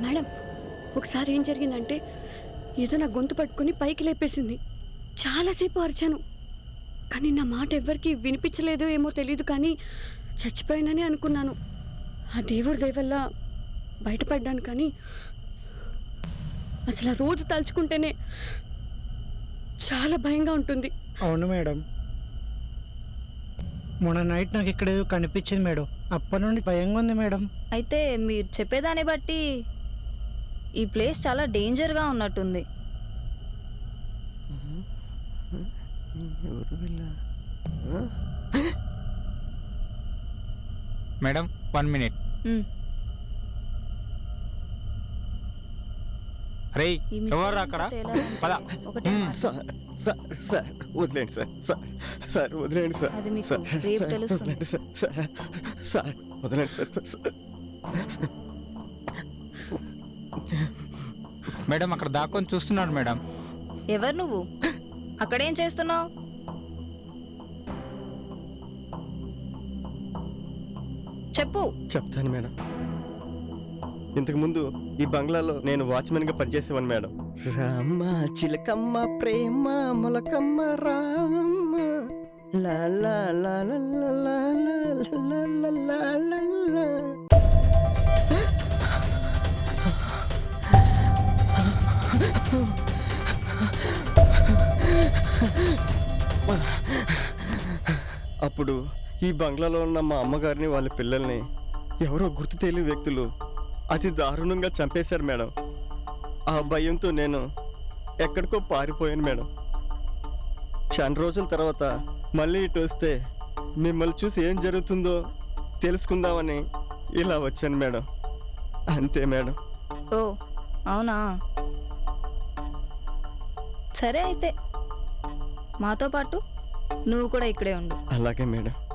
Madam, ఒకసారి ఏం జరిగిందంటే ఏదో నా గొంతు పట్టుకుని పైకి లేపేసింది. చాలాసేపు అరిచాను, కానీ నా మాట ఎవ్వరికి వినిపించలేదో ఏమో తెలీదు, కానీ చచ్చిపోయానని అనుకున్నాను. ఆ దేవుడి దయవల్ల బయటపడ్డాను. కానీ అసలు ఆ రోజు తలుచుకుంటేనే చాలా భయంగా ఉంటుంది. అవును మేడం, మొన్న నైట్ నాకు ఇక్కడ ఏదో కనిపించింది మేడం. అప్పటి నుండి భయంగా ఉంది మేడం. అయితే మీరు చెప్పేదాన్ని బట్టి ఈ ప్లేస్ చాలా డేంజర్గా ఉన్నట్టుంది. Madam 1 minute. అరే ఈ ఎవరు అక్కడ? పద. ఒకటే సార్ వదిలేండి సార్ వదిలేండి సార్. అది మీకు రేపు తెలుస్తుంది. సార్ వదిలేండి సార్. మేడం అక్కడ దాక్కొని చూస్తున్నాడు మేడం. ఎవరు నువ్వు? అక్కడేం చేస్తున్నావు? చెప్పు. చెప్తాను మేడం. ఇంతకుముందు ఈ బంగ్లాలో నేను వాచ్మెన్గా పనిచేసేవాను మేడం. రామ్మ చిలకమ్మ ప్రేమ మొలకమ్మ రామ్మ లా లా లా లా లా లా లా లా లా లా. అప్పుడు ఈ బంగ్లాలో ఉన్న మా అమ్మగారిని వాళ్ళ పిల్లల్ని ఎవరో గుర్తు తెలియని వ్యక్తులు అతి దారుణంగా చంపేశారు మేడం. ఆ భయంతో నేను ఎక్కడికో పారిపోయాను మేడం. చాలా రోజుల తర్వాత మళ్ళీ ఇటు వస్తే మిమ్మల్ని చూసి ఏం జరుగుతుందో తెలుసుకుందామని ఇలా వచ్చాను మేడం. అంతే మేడం. ఓ అవునా, సరే అయితే మాతో పాటు నువ్వు కూడా ఇక్కడే ఉండు. అలాగే మేడం.